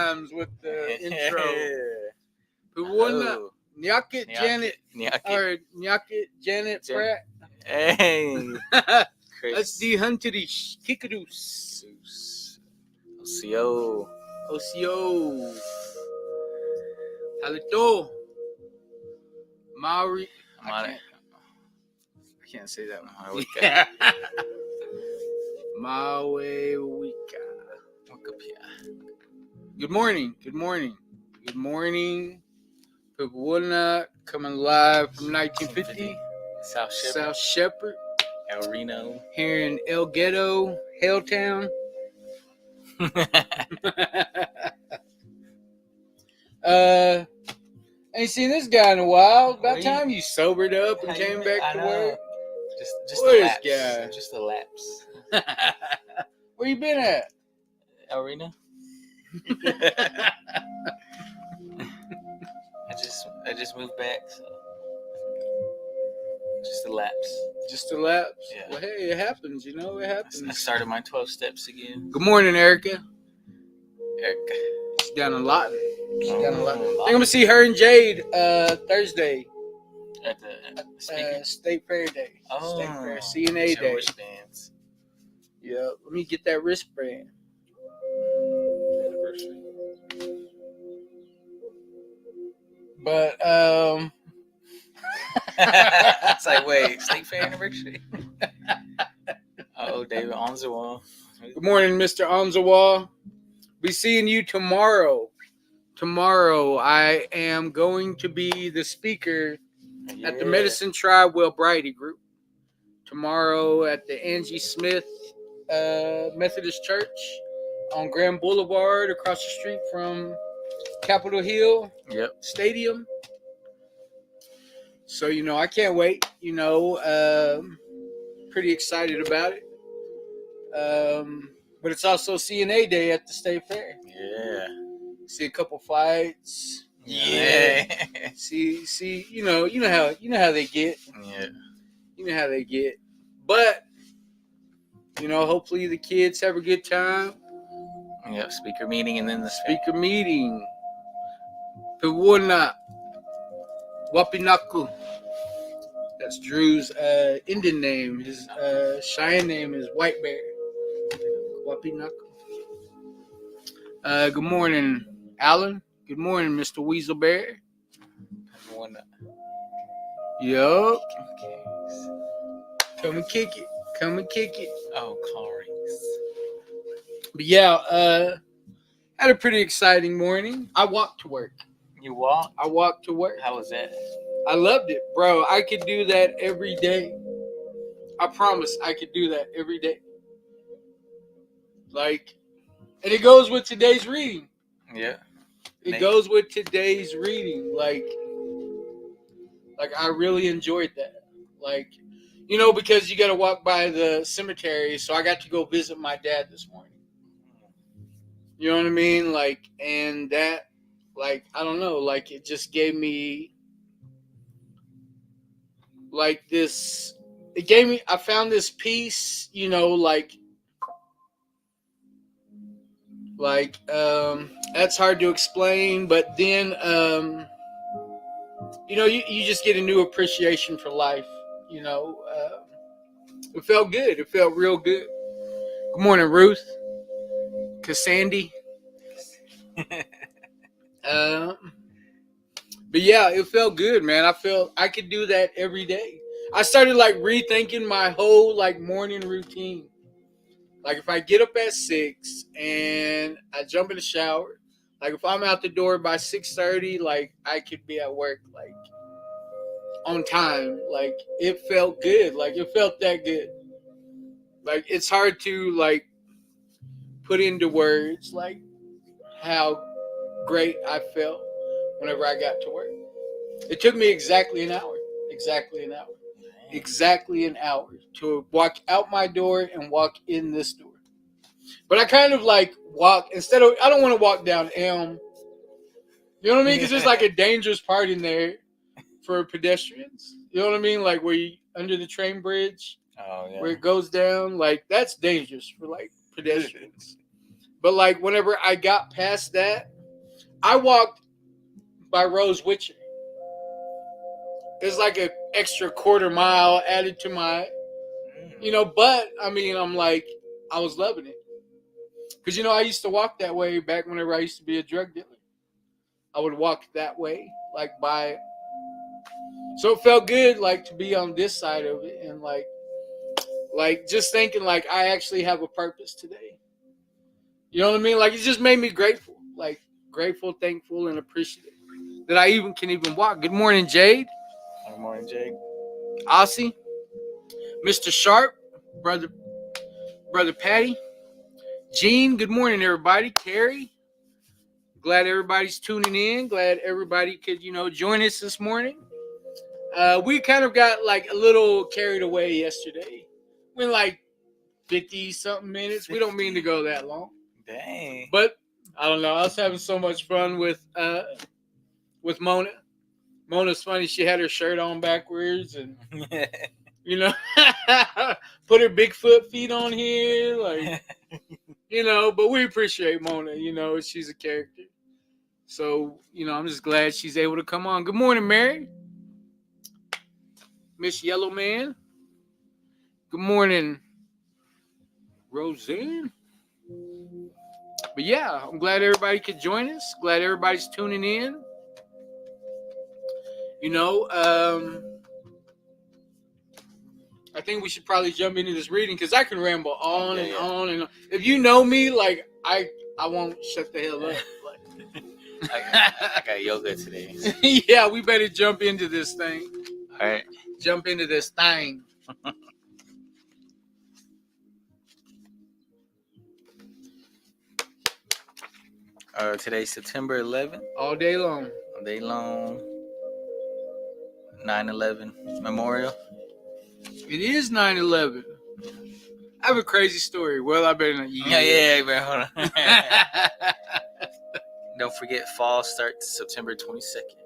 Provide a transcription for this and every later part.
times with the intro. Pawuna Nyakit Janet or Nyakit Janet Pratt. Hey. That's the Hunterish Kikadoos. Osio. Halito. Maori. I can't say that one. Mawewika. Good morning. Pawuna coming live from 1950. South Shepherd. El Reno. Here in El Ghetto, Helltown. Ain't seen this guy in a while. About time you sobered up and came back to work. Just a lapse. Just a lapse. Where you been at? El Reno. I just moved back, so just a lapse. Yeah. Well, hey, it happens. It happens. I started my 12 steps again. Good morning, Erica. She's down in Lawton. I think I'm gonna see her and Jade Thursday at the State Fair Day. Oh, State Fair CNA Day. Wristbands. Yeah, let me get that wristband. Anniversary. But it's like, wait, State Fair anniversary. Oh, David Onzawa. Good morning, Mr. Onzawa. Be seeing you tomorrow. Tomorrow, I am going to be the speaker at the Medicine Tribe Wellbrighty group. Tomorrow at the Angie Smith Methodist Church on Grand Boulevard, across the street from Capitol Hill Stadium. So, I can't wait. Pretty excited about it. But it's also CNA Day at the State Fair. Yeah. See a couple fights. Yeah. See, you know how they get. Yeah. You know how they get. But, hopefully the kids have a good time. Yep, speaker meeting and then the speaker meeting. Pawuna Wapinaku. That's Drew's Indian name. His Cheyenne name is White Bear. Wapinaku. Good morning, Alan. Good morning, Mr. Weasel Bear. Yup. Come and kick it. Oh, Clarice. But yeah, had a pretty exciting morning. I walked to work. You walked? I walked to work. How was that? I loved it, bro. I could do that every day. I promise I could do that every day. And it goes with today's reading. Yeah. It goes with today's reading. Like I really enjoyed that. Because you got to walk by the cemetery. So I got to go visit my dad this morning. You know what I mean? And that, I don't know, it just gave me, this, I found this peace, that's hard to explain, but then, you just get a new appreciation for life, it felt good. It felt real good. Good morning, Ruth. Cassandy. But yeah, it felt good, man. I felt I could do that every day. I started rethinking my whole morning routine. If I get up at 6 and I jump in the shower, if I'm out the door by 6:30, I could be at work on time. It felt good. It felt that good. It's hard to put into words how great I felt whenever I got to work. It took me exactly an hour to walk out my door and walk in this door. But I kind of walk instead of, I don't want to walk down Elm. You know what I mean? Because there's a dangerous part in there for pedestrians. You know what I mean? Where you under the train bridge. Oh, yeah. Where it goes down, that's dangerous for pedestrians. But whenever I got past that, I walked by Rose Witcher. It's like an extra quarter mile added to my, but I mean, I'm like, I was loving it. Because, I used to walk that way back whenever I used to be a drug dealer. I would walk that way, like by. So it felt good, like, to be on this side of it. And, like just thinking, like, I actually have a purpose today. You know what I mean? Like, it just made me grateful. Like, grateful, thankful, and appreciative that I can even walk. Good morning, Jade. Good morning, Jake. Aussie. Mr. Sharp. Brother Patty. Gene, good morning, everybody. Carrie. Glad everybody's tuning in. Glad everybody could, join us this morning. We kind of got, like, a little carried away yesterday. Went, like, 50-something minutes. We don't mean to go that long. Dang. But, I don't know. I was having so much fun with Mona. Mona's funny. She had her shirt on backwards and, put her Bigfoot feet on here. Like, but we appreciate Mona. She's a character. So, I'm just glad she's able to come on. Good morning, Mary. Miss Yellow Man. Good morning, Roseanne. But yeah, I'm glad everybody could join us. Glad everybody's tuning in. I think we should probably jump into this reading because I can ramble on and on and on. If you know me, like, I won't shut the hell up. I got yoga today. Yeah, we better jump into this thing. All right. Jump into this thing. Today's September 11th. All day long. 9/11 Memorial. It is 9/11. I have a crazy story. Well, I better not. Yeah, bro. Hold on. Don't forget, fall starts September 22nd.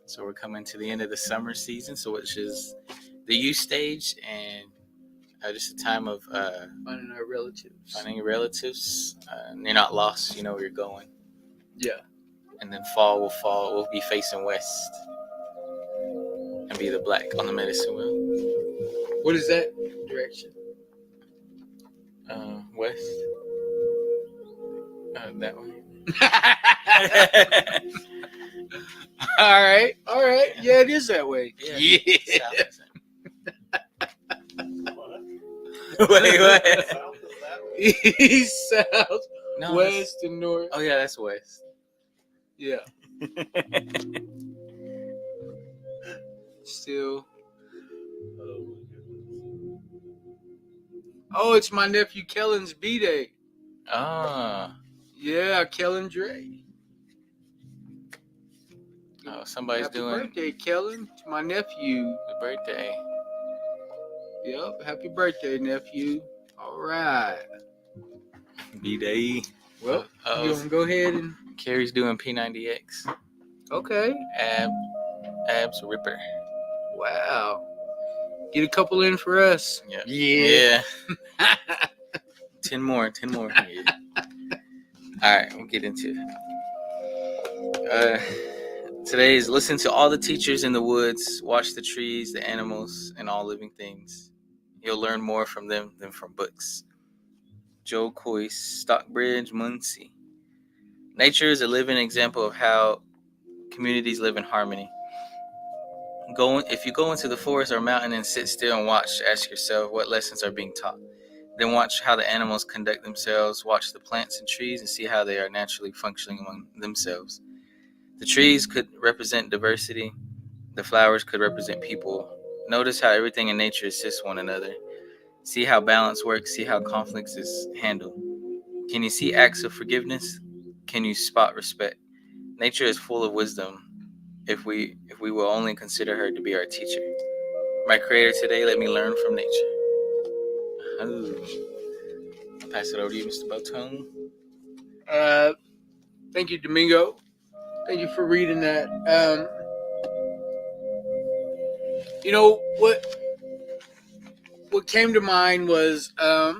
So we're coming to the end of the summer season, which is the youth stage, and just a time of finding our relatives. And you're not lost. You know where you're going. Yeah. And then fall. We'll be facing west and be the black on the medicine wheel. What is that direction? West. That way. All right. Yeah, it is that way. Yeah. Wait, what? South is that way? East, south, No, west, and north. Oh yeah, that's west. Yeah. Still. Oh, it's my nephew Kellen's B-Day. Ah. Yeah, Kellen Dre. Oh, somebody's happy doing. Happy birthday, Kellen. To my nephew. Happy birthday. Yep, happy birthday, nephew. All right. B-Day. Well, you want to go ahead and... Carrie's doing P90X. Okay. Abs Ripper. Wow. Get a couple in for us. Yeah. 10 more. Yeah. All right, we'll get into it. Today is listen to all the teachers in the woods, watch the trees, the animals, and all living things. You'll learn more from them than from books. Joe Coyhis, Stockbridge-Munsee. Nature is a living example of how communities live in harmony. If you go into the forest or mountain and sit still and watch, ask yourself what lessons are being taught. Then watch how the animals conduct themselves. Watch the plants and trees and see how they are naturally functioning among themselves. The trees could represent diversity. The flowers could represent people. Notice how everything in nature assists one another. See how balance works. See how conflicts is handled. Can you see acts of forgiveness? Can you spot respect? Nature is full of wisdom if we will only consider her to be our teacher. My creator today, let me learn from nature. I'll pass it over to you, Mr. Botone. Thank you, Domingo. Thank you for reading that. What came to mind was, I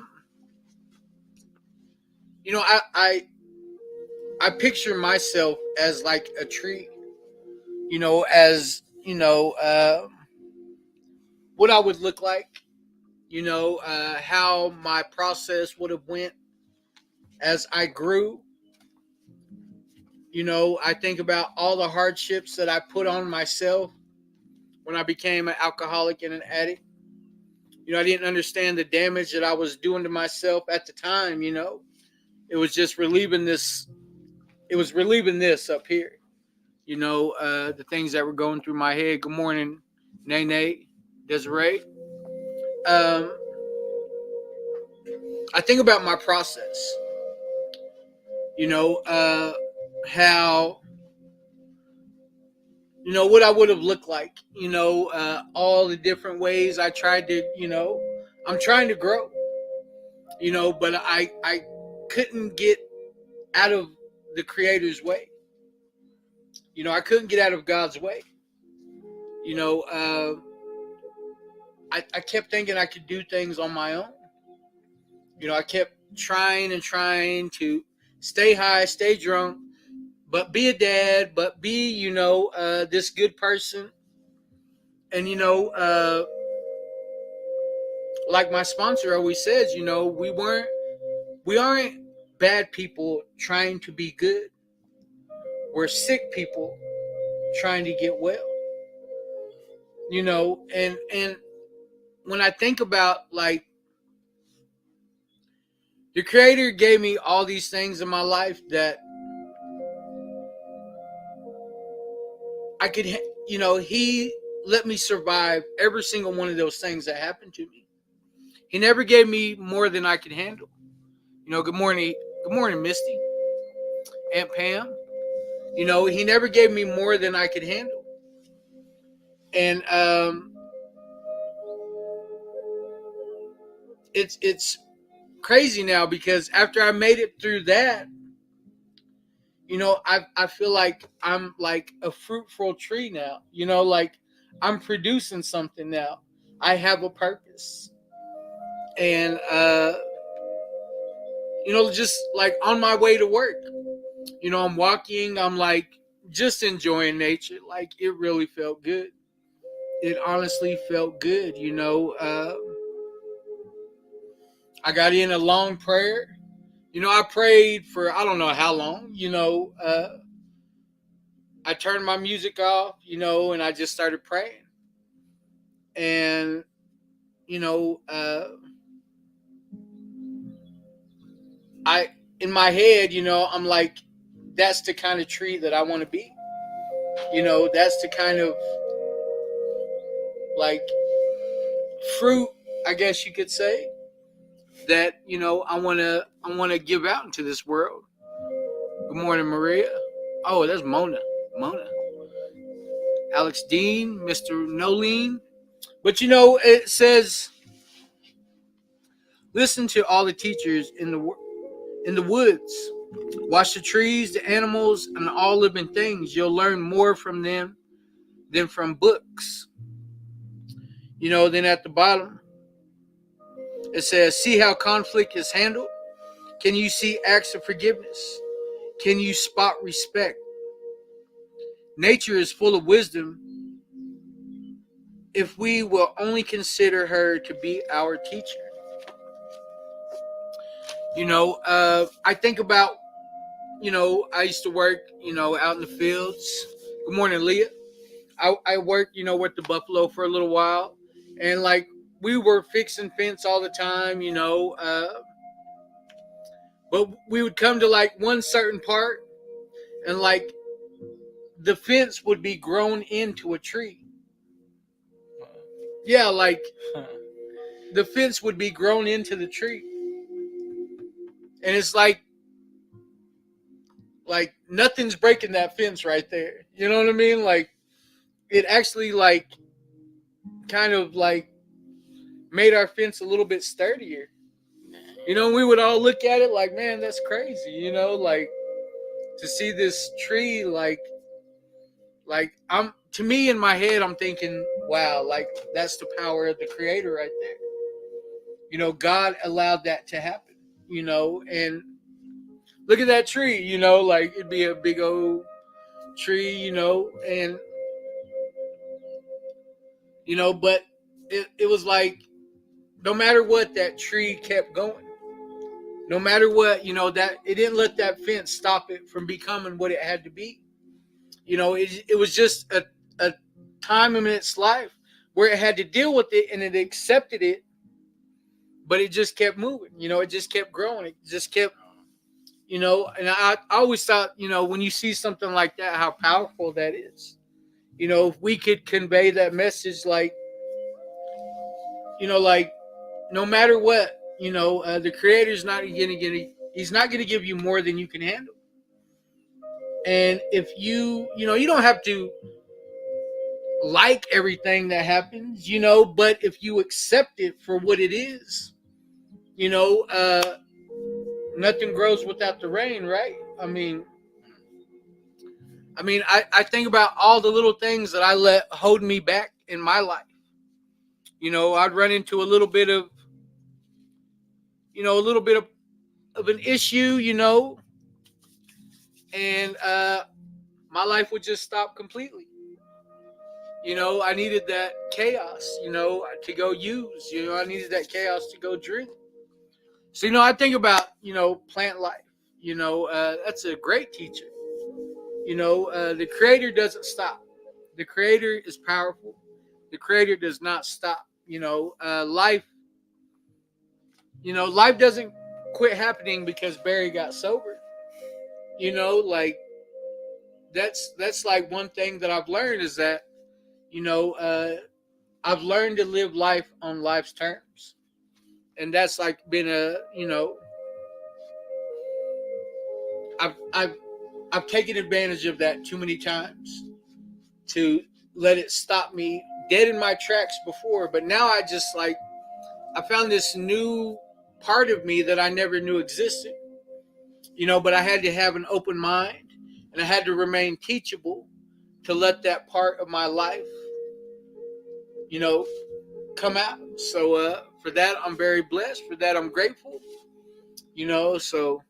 I picture myself as like a tree, as what I would look like, how my process would have went as I grew. I think about all the hardships that I put on myself when I became an alcoholic and an addict. I didn't understand the damage that I was doing to myself at the time. It was just relieving this. It was relieving this up here. The things that were going through my head. Good morning, Nene, Desiree. Um, I think about my process. How what I would have looked like. All the different ways I tried to. I'm trying to grow. But I couldn't get out of the Creator's way. I couldn't get out of God's way. I kept thinking I could do things on my own. I kept trying and trying to stay high, stay drunk, but be a dad, but be, this good person. And, like my sponsor always says, we aren't bad people trying to be good. We're sick people trying to get well. And when I think about like the Creator gave me all these things in my life that I could, He let me survive every single one of those things that happened to me. He never gave me more than I could handle. Good morning, Misty, Aunt Pam. He never gave me more than I could handle. And it's crazy now because after I made it through that, I feel like I'm like a fruitful tree now. Like I'm producing something now. I have a purpose. And just like on my way to work, I'm walking, I'm like just enjoying nature. Like it really felt good. It honestly felt good. I got in a long prayer. I prayed for I don't know how long. I turned my music off, and I just started praying. And I in my head, I'm like, that's the kind of tree that I want to be. That's the kind of like fruit, I guess you could say, that I want to give out into this world. Good morning, Maria. Oh, that's Mona. Alex Dean, Mr. Nolene. But it says, listen to all the teachers in the woods. Watch the trees, the animals, and all living things. You'll learn more from them than from books. Then at the bottom, it says, see how conflict is handled? Can you see acts of forgiveness? Can you spot respect? Nature is full of wisdom if we will only consider her to be our teacher. I think about, I used to work, out in the fields. Good morning, Leah. I worked, with the buffalo for a little while. And like we were fixing fence all the time, but we would come to like one certain part and like the fence would be grown into a tree. Yeah, like the fence would be grown into the tree. And it's like nothing's breaking that fence right there. You know what I mean? Like it actually like kind of like made our fence a little bit sturdier. We would all look at it like, man, that's crazy, like to see this tree like I'm to me in my head I'm thinking, wow, like that's the power of the Creator right there. God allowed that to happen, and look at that tree, you know, like it'd be a big old tree, you know, and you know, but it was like no matter what, that tree kept going. No matter what, you know, that it didn't let that fence stop it from becoming what it had to be. You know, it was just a time in its life where it had to deal with it and it accepted it, but it just kept moving. You know, it just kept growing. It just kept, you know, and I always thought, you know, when you see something like that, how powerful that is. You know, if we could convey that message, like, you know, like no matter what, you know, the creator's not he's not gonna give you more than you can handle. And if you know, you don't have to like everything that happens, you know, but if you accept it for what it is, you know, nothing grows without the rain, right? I think about all the little things that I let hold me back in my life. You know, I'd run into a little bit of, you know, a little bit of an issue, you know, and my life would just stop completely. You know, I needed that chaos, you know, to go use. You know, I needed that chaos to go drink. So, you know, I think about, you know, plant life. You know, that's a great teacher. You know, the creator doesn't stop. The creator is powerful. The creator does not stop. You know, life doesn't quit happening because Barry got sober. You know, like that's like one thing that I've learned is that, you know, I've learned to live life on life's terms. And that's like been a, you know, I've I've I've taken advantage of that too many times to let it stop me dead in my tracks before. But now I found this new part of me that I never knew existed. You know, but I had to have an open mind and I had to remain teachable to let that part of my life, you know, come out. So for that, I'm very blessed. For that, I'm grateful. You know, so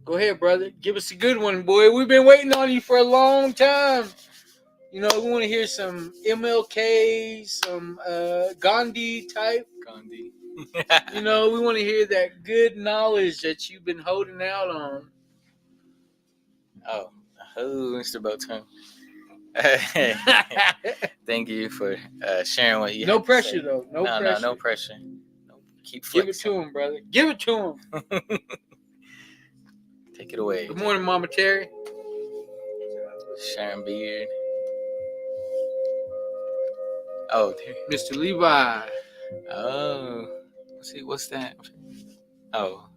go ahead, brother. Give us a good one, boy. We've been waiting on you for a long time. You know, we want to hear some MLK, some Gandhi type. Gandhi. You know, we want to hear that good knowledge that you've been holding out on. Oh, Mr. Boateng. Thank you for sharing what you No had to pressure, say. though. No pressure. No pressure. Keep Give it flexing. to him, brother. Give it to him. Take it away. Good morning, Mama Terry. Sharon Beard. Oh, there. Mr. Levi. Oh. Let's see, what's that? Oh.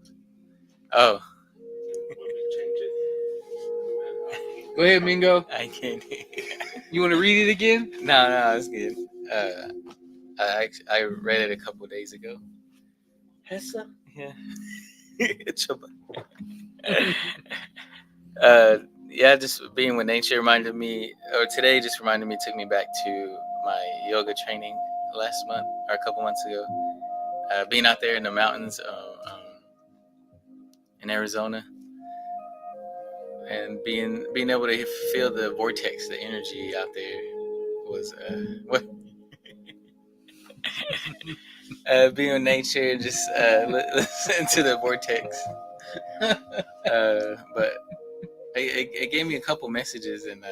Go ahead, Mingo. I can't. You want to read it again? No, it's good. I read it a couple of days ago. Hessa? Yeah. Yeah, just being with nature reminded me, or today just reminded me, took me back to my yoga training last month or a couple months ago. Being out there in the mountains in Arizona, and being able to feel the vortex, the energy out there was what. Being in nature and just listen to the vortex. But it gave me a couple messages, and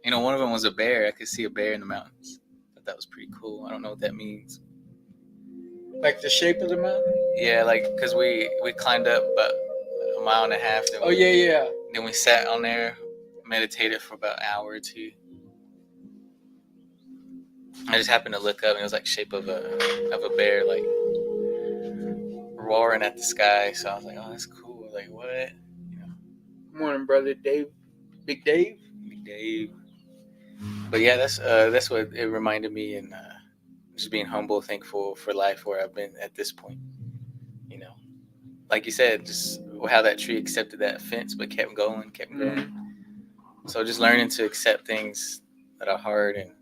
you know, one of them was a bear. I could see a bear in the mountains. I thought that was pretty cool. I don't know what that means. Like the shape of the mountain? Yeah, like because we climbed up about a mile and a half. Oh, yeah. Then we sat on there, meditated for about an hour or two. I just happened to look up, and it was like shape of a bear, like roaring at the sky. So I was like, "Oh, that's cool." Like, what? You know. Good morning, brother Dave. Big Dave. Big Dave. But yeah, that's what it reminded me, and just being humble, thankful for life where I've been at this point. You know, like you said, just how that tree accepted that fence, but kept going, kept growing. Mm-hmm. So just learning to accept things that are hard and.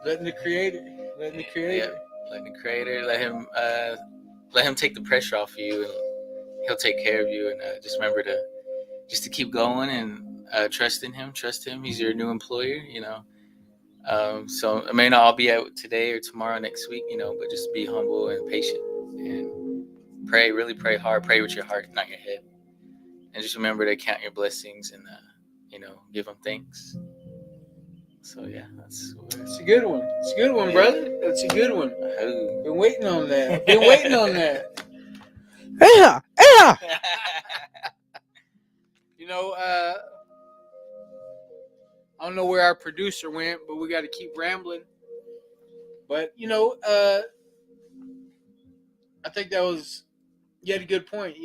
Letting the creator, let him let him take the pressure off of you, and he'll take care of you. And just remember to keep going and trust in him. Trust him. He's your new employer. So it may not all be out today or tomorrow, next week. But just be humble and patient and pray. Really pray hard. Pray with your heart, not your head. And just remember to count your blessings and give him thanks. So yeah, that's It's a good one. It's a good one, brother. That's a good one. Oh. Been waiting on that. Been waiting on that. Yeah. I don't know where our producer went, but we got to keep rambling. But I think that was yet a good point.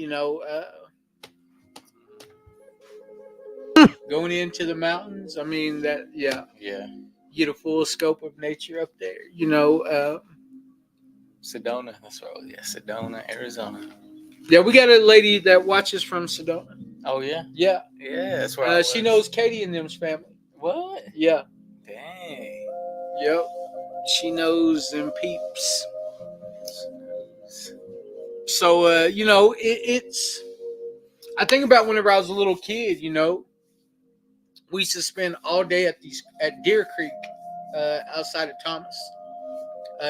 Going into the mountains. I mean Yeah. Get a full scope of nature up there. Sedona. That's right. Yeah, Sedona, Arizona. Yeah, we got a lady that watches from Sedona. Oh yeah. Yeah. Yeah, that's where she knows Katie and them's family. What? Yeah. Dang. Yep. She knows them peeps. So it's. I think about whenever I was a little kid. We used to spend all day at Deer Creek, outside of Thomas.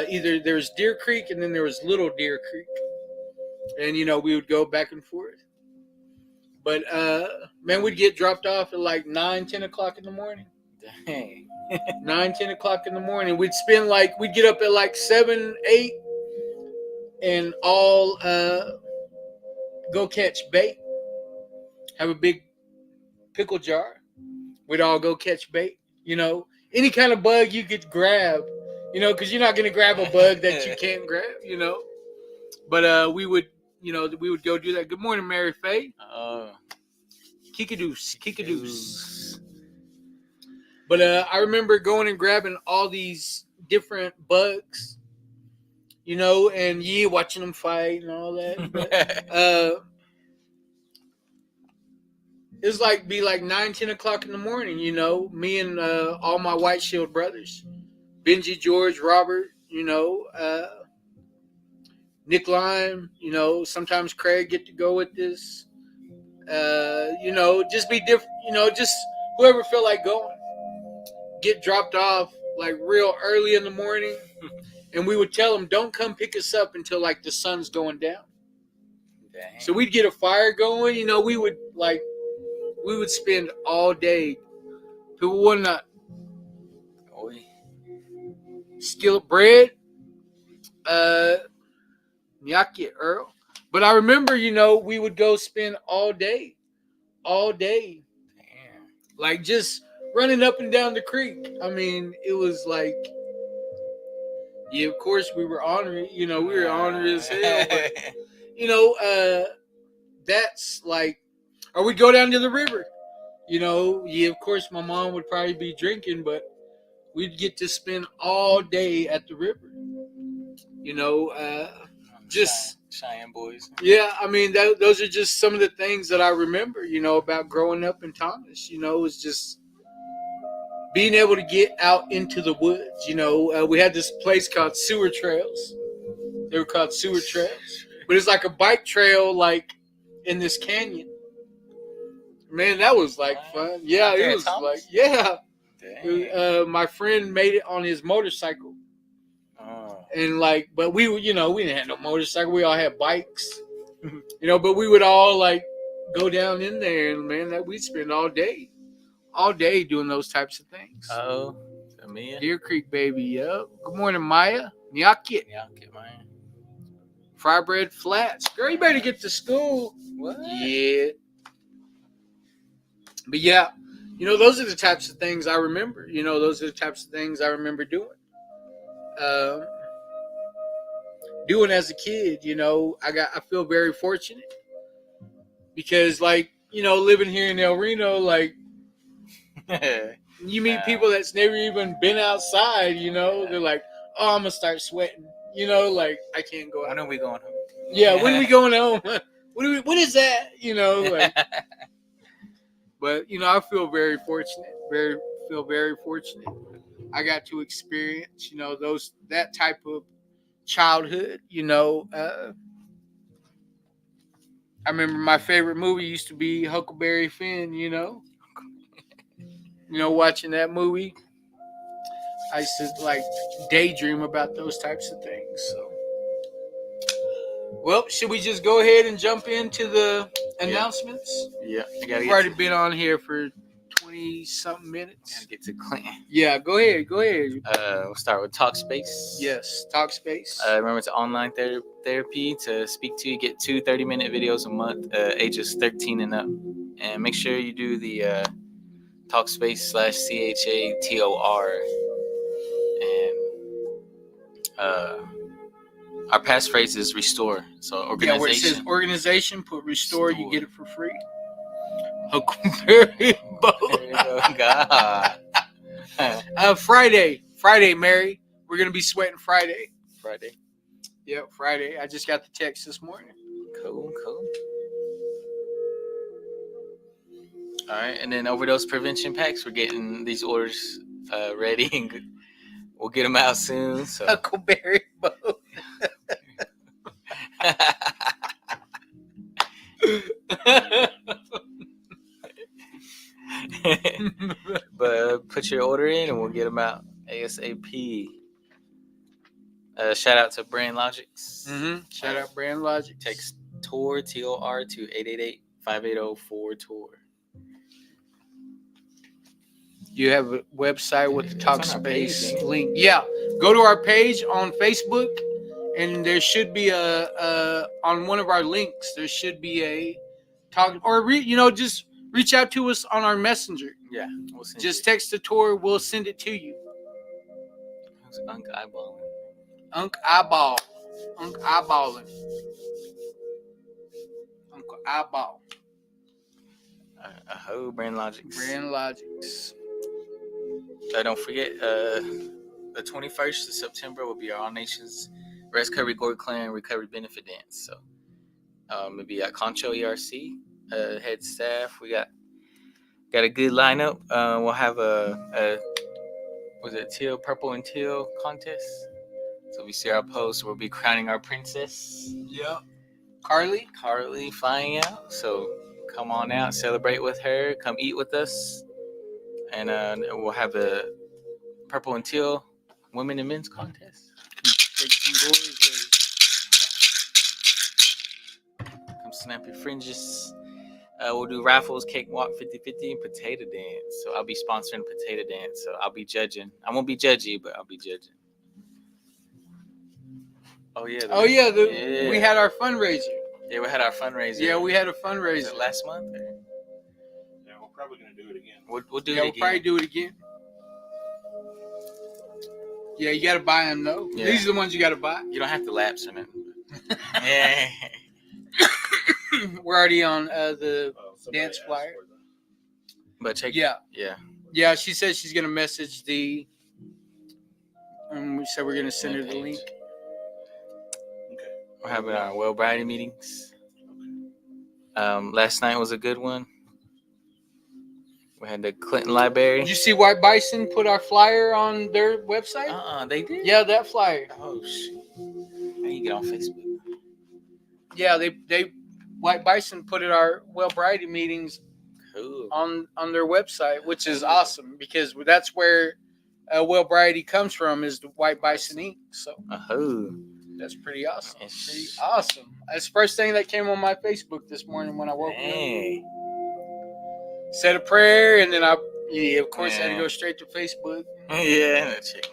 Either there's Deer Creek and then there was Little Deer Creek, and we would go back and forth. But man, we'd get dropped off at like 9, 10 o'clock in the morning. Dang. 9, 10 o'clock in the morning. We'd get up at like 7, 8, and all go catch bait. Have a big pickle jar. We'd all go catch bait. Any kind of bug you could grab. Because you're not going to grab a bug that you can't grab. But we would go do that. Good morning, Mary Faye. Kikadoos. But I remember going and grabbing all these different bugs, and watching them fight and all that. But, it was be like 9, 10 o'clock in the morning, me and all my White Shield brothers, Benji, George, Robert, Nick Lime, sometimes Craig get to go with this. Just be different, just whoever feel like going. Get dropped off like real early in the morning, and we would tell them, don't come pick us up until like the sun's going down. Dang. So we'd get a fire going, we would spend all day. People would not skillet bread, gnocchi Earl. But I remember, we would go spend all day. Damn. Like just running up and down the creek. I mean, it was like, of course we were ornery. We were ornery as hell. But, that's like, or we'd go down to the river. Of course my mom would probably be drinking, but we'd get to spend all day at the river. Just Cheyenne boys. Yeah, I mean those are just some of the things that I remember. About growing up in Thomas. It's just being able to get out into the woods. We had this place called Sewer Trails. They were called Sewer Trails, but it's like a bike trail, like in this canyon. Man, that was like fun. Yeah, it was like my friend made it on his motorcycle. And but we didn't have no motorcycle. We all had bikes, but we would all go down in there, and man, that we'd spend all day doing those types of things. Oh, Mia. Deer Creek, baby. Yep. Good morning, Maya. Gnocchi, Maya. Fry bread flats. Girl, you better get to school. What? Yeah. But yeah, those are the types of things I remember. Those are the types of things I remember doing. Doing as a kid, I feel very fortunate because living here in El Reno, you meet people that's never even been outside, they're like, oh, I'm gonna start sweating, I can't go out. When are we going home? Yeah, when are we going home? What is that? But I feel very fortunate. Feel very fortunate. I got to experience, that type of childhood, I remember my favorite movie used to be Huckleberry Finn. Watching that movie, I used to like daydream about those types of things. So, well, should we just go ahead and jump into the announcements? Yeah, We've already been on here for 20-something minutes. Gotta get to Clinton. Yeah, go ahead. We'll start with Talkspace. Yes, Talkspace. Remember, it's online therapy. To speak to you, get 2 30-minute videos a month, ages 13 and up. And make sure you do the Talkspace/CHATOR. And our passphrase is restore. So organization. Yeah, where it says organization, put restore. You get it for free. Huckleberry boat. Oh, God. Friday, Mary. We're gonna be sweating Friday. Yep, Friday. I just got the text this morning. Cool. All right, and then overdose prevention packs. We're getting these orders ready, and we'll get them out soon. So. Huckleberry boat. But put your order in, and we'll get them out ASAP. Shout out to Brand Logics. Shout out Brand Logics. Text TOR TOR to 888-5804-TOR. You have a website with the Talkspace link. Yeah, go to our page on Facebook, and there should be on one of our links. There should be a talk, or just reach out to us on our messenger. Yeah, we'll send just text the tour. We'll send it to you. Who's Unk eyeballing? Uncle eyeballing. Uncle eyeball. Brand Logics. Don't forget, the 21st of September will be our All Nations Rest Recovery Gold Clan Recovery Benefit Dance. So, it'll be at Concho ERC, head staff. We got a good lineup. We'll have purple and teal contest. So we see our post. We'll be crowning our princess. Yep. Carly flying out. So come on out, celebrate with her. Come eat with us. And we'll have a purple and teal women and men's contest. Take some boys. Come snap your fringes. We'll do raffles, cakewalk, 50-50, and potato dance. So I'll be sponsoring potato dance. So I'll be judging. I won't be judgy, but I'll be judging. We had our fundraiser. Yeah, we had our fundraiser. Yeah, we had a fundraiser. Was it last month? Yeah, we're probably going to do it again. We'll do it We'll again. probably do it again. Yeah, you got to buy them, though. Yeah. These are the ones you got to buy. You don't have to lapse or nothing. Yeah. We're already on the dance flyer. But check Yeah, she said she's going to message we said we're going to send her the link. We're having our Well Brady meetings. Last night was a good one. We had the Clinton Library. Did you see White Bison put our flyer on their website? They did? Yeah, that flyer. Oh, shit. How you get on Facebook? Yeah, they White Bison put it our Well Brady meetings on their website, which is awesome because that's where Well Brady comes from, is the White Bison Inc. So that's pretty awesome. That's the first thing that came on my Facebook this morning when I woke up. Said a prayer, and then I had to go straight to Facebook. Yeah, that chick.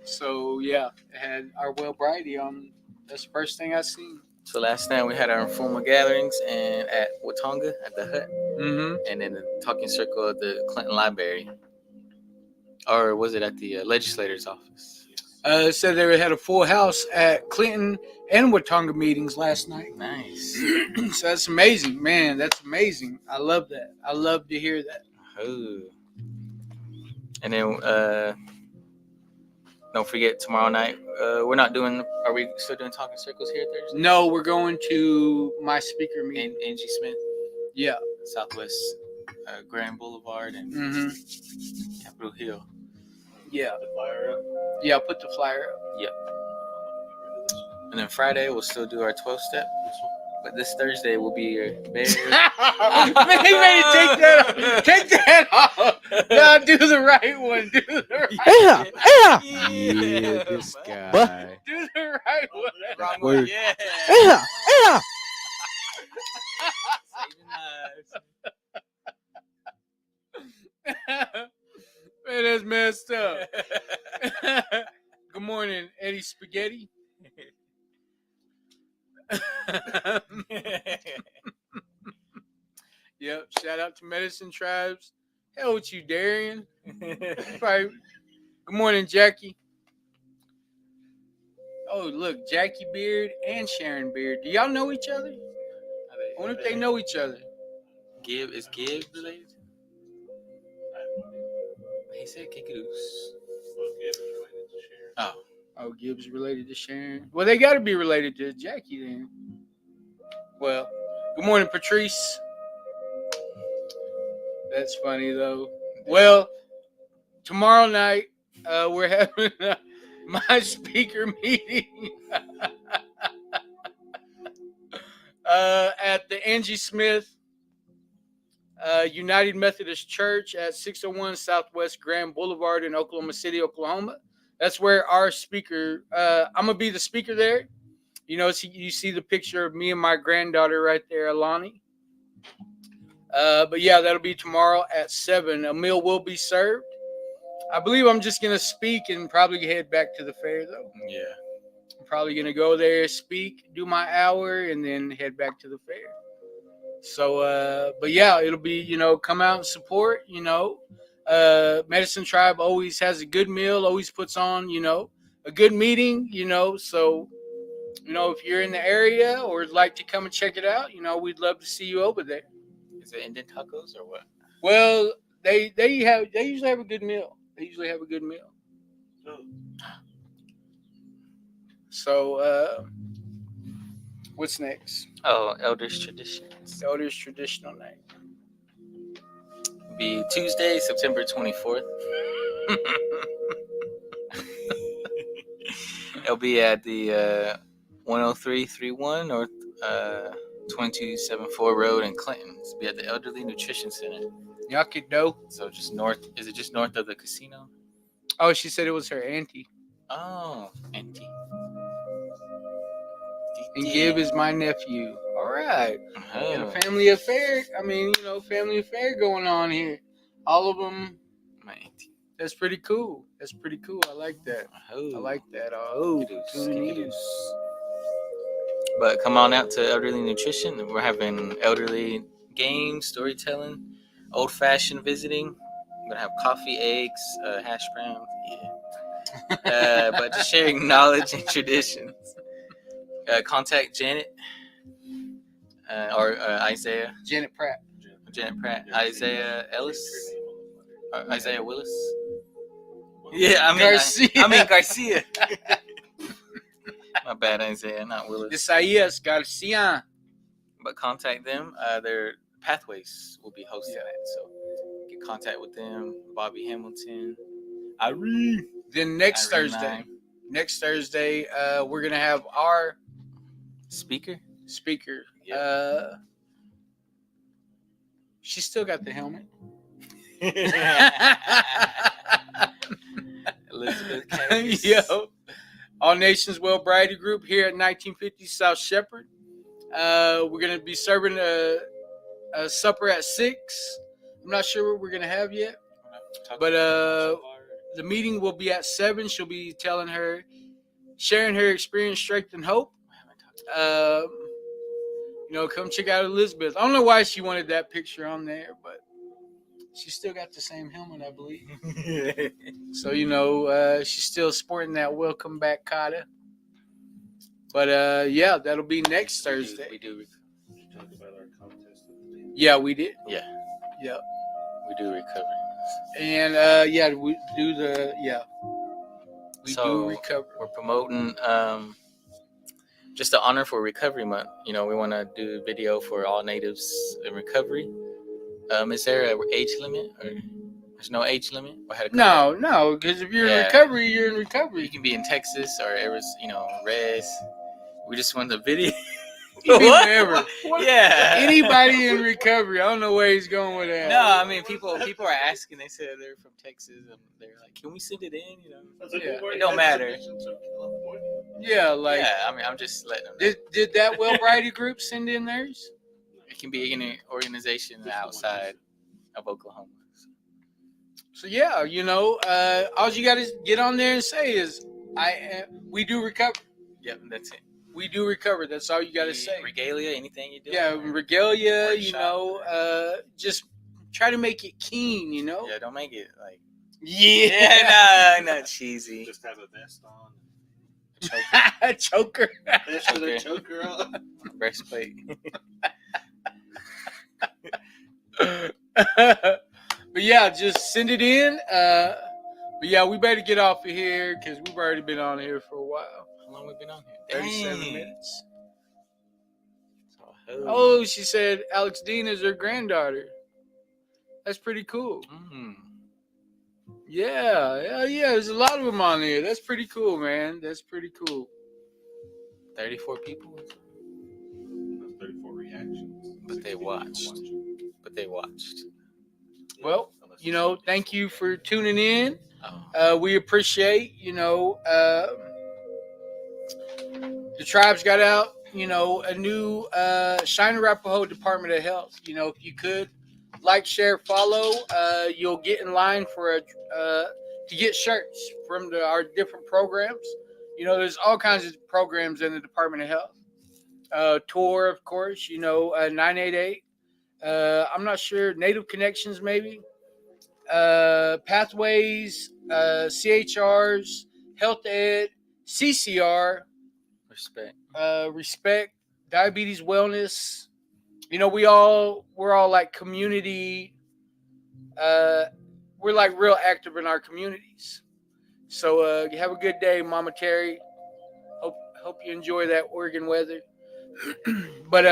So yeah, it had our Well Brady on. That's the first thing I seen. So last night we had our informal gatherings and at Watonga at the hut, and then the talking circle at the Clinton Library, or was it at the legislator's office? It said they had a full house at Clinton and Watonga meetings last night. Nice. So that's amazing, man. That's amazing. I love that. I love to hear that. And then don't forget tomorrow night. We're not doing. Are we still doing talking circles here Thursday? No, we're going to my speaker meeting. Angie Smith. Yeah. Southwest Grand Boulevard and Capitol Hill. Yeah. Put the flyer up. Yeah, put the flyer up. Yep. And then Friday we'll still do our 12-step. But this Thursday will be your bear. Man, he made it take that off. Take that off. No, do the right one. Do the right Yeah, this But- guy. Do the right one. Wrong Word. one. Yeah. Yeah. Saving lives. Man, that's messed up. Good morning, Eddie Spaghetti. Yep, shout out to Medicine Tribes. Hell with you, Darian. Probably. Good morning, Jackie. Oh, look, Jackie Beard and Sharon Beard. Do y'all know each other? I wonder if they know each other. Is Gibb related? He said Kikadoos. Well, Gibbs related to Sharon. Oh. Oh, Gibbs related to Sharon. Well, they got to be related to Jackie then. Well, good morning, Patrice. That's funny though. Well, tomorrow night we're having my speaker meeting at the Angie Smith United Methodist Church at 601 Southwest Grand Boulevard in Oklahoma City, Oklahoma. That's where our speaker. I'm gonna be the speaker there. You know, you see the picture of me and my granddaughter right there, Alani. But yeah, that'll be tomorrow at 7. A meal will be served. I believe I'm just going to speak and probably head back to the fair, though. Yeah. I'm probably going to go there, speak, do my hour, and then head back to the fair. So, but yeah, it'll be, you know, come out and support, you know. Medicine Tribe always has a good meal, always puts on, you know, a good meeting, you know. So, you know, if you're in the area or would like to come and check it out, you know, we'd love to see you over there. Is it Indian tacos or what? Well, they usually have a good meal. They usually have a good meal. So, what's next? Oh, Elders Traditions. Elders Traditional Night. Be Tuesday, September 24th. It'll be at the 10331 North 2274 Road in Clinton. It'll be at the Elderly Nutrition Center. Yakido. So just north. Is it just north of the casino? Oh, she said it was her auntie. Oh, auntie. And Gib is my nephew. All right. Got a Oh, family affair. I mean, you know, family affair going on here. All of them. my auntie. That's pretty cool. That's pretty cool. I like that. Oh. I like that. Oh, Kikadoos, tuning in. kikadoos. But come on out to Elderly Nutrition. We're having elderly games, storytelling, old-fashioned visiting. We're gonna have coffee, eggs, hash browns. Yeah. But just sharing knowledge and traditions. Contact Janet or Isaiah. Janet Pratt. Janet Pratt. Isaiah Ellis. Or Isaiah Willis. Yeah, Garcia. I mean Garcia. My bad, Isaiah, not Willis. Isaias Garcia. But contact them. Their Pathways will be hosting that, so get contact with them. Bobby Hamilton. Irene. Then next Irene Thursday. Nine. Next Thursday, we're gonna have our Speaker. speaker. Yep. She still got the helmet. Elizabeth Cactus. Yo, All Nations Well Variety Group here at 1950 South Shepherd. We're gonna be serving a supper at 6. I'm not sure what we're gonna have yet, but the meeting will be at 7. She'll be sharing her experience, strength, and hope. You know, come check out Elizabeth. I don't know why she wanted that picture on there, but she still got the same helmet, I believe. So, you know, she's still sporting that welcome back kata. But, yeah, that'll be next Thursday. We do. Did you talk about our contest? Yeah, we did. Yeah. Yeah. We do recovery. And, yeah, we do We So, do recover. We're promoting just the honor for Recovery Month. You know, we want to do a video for all natives in recovery. Is there an age limit, or there's no age limit? Or had a No, because if you're in recovery, you're in recovery. You can be in Texas or Arizona, you know, Res. We just want the video. He be What? wherever. Yeah. Anybody in recovery, I don't know where he's going with that. No, I mean people are asking. They said they're from Texas, and they're like, "Can we send it in?" You know. Yeah. It don't matter. Yeah, like Yeah, I mean, I'm just letting them know. did that Well-Brighty group send in theirs? It can be any organization outside of Oklahoma. So yeah, all you got to get on there and say is, we do recover. Yep, that's it. We do recover. That's all you got to say. Regalia, anything you do. Yeah, regalia. Workshop. Just try to make it keen. Yeah, don't make it like. Yeah. Yeah, no, not cheesy. Just have a vest on. Choker. Vest with a choker on. Breastplate. But yeah, just send it in. But yeah, we better get off of here because we've already been on here for a while. How long we been on here? 37 Dang. minutes. Oh, Oh, she said Alex Dean is her granddaughter. That's pretty cool. Yeah. There's a lot of them on here. That's pretty cool, man. That's pretty cool. 34 people. That's 34 reactions. But they watched. Well, thank you for tuning in. Oh. We appreciate, the tribes got out, a new Shine Arapahoe Department of Health. If you could like, share, follow, you'll get in line for to get shirts from our different programs. There's all kinds of programs in the Department of Health. Tour, of course, 988. I'm not sure. Native Connections, maybe. Pathways, CHRs, Health Ed, CCR, Respect, Diabetes Wellness. We're all like community. We're like real active in our communities. So have a good day, Mama Terry. Hope you enjoy that Oregon weather. But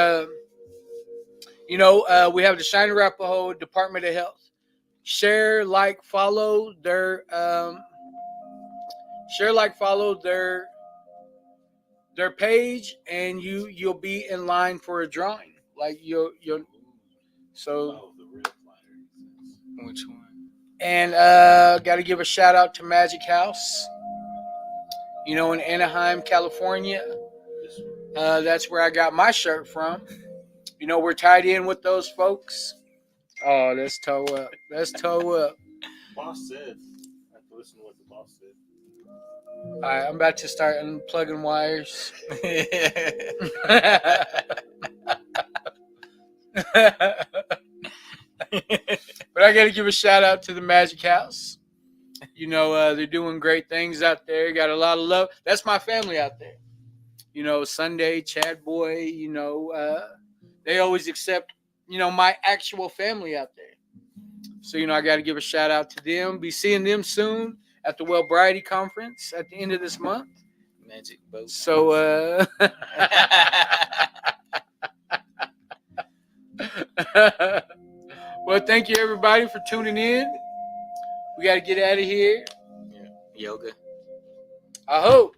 we have the Shine Arapahoe Department of Health. Share, like, follow their page, and you'll be in line for a drawing. Like you'll so. The real flyer. Which one? And got to give a shout out to Magic House. In Anaheim, California. That's where I got my shirt from. We're tied in with those folks. Oh, that's toe up. Boss said. I have to listen to what the boss said. All right, I'm about to start unplugging wires. But I got to give a shout out to the Magic House. They're doing great things out there. Got a lot of love. That's my family out there. Sunday, Chad Boy, they always accept, my actual family out there. So, I got to give a shout out to them. Be seeing them soon at the Well-Brighty Conference at the end of this month. Magic boat. So, well, thank you everybody for tuning in. We got to get out of here. Yeah. Yoga. I hope.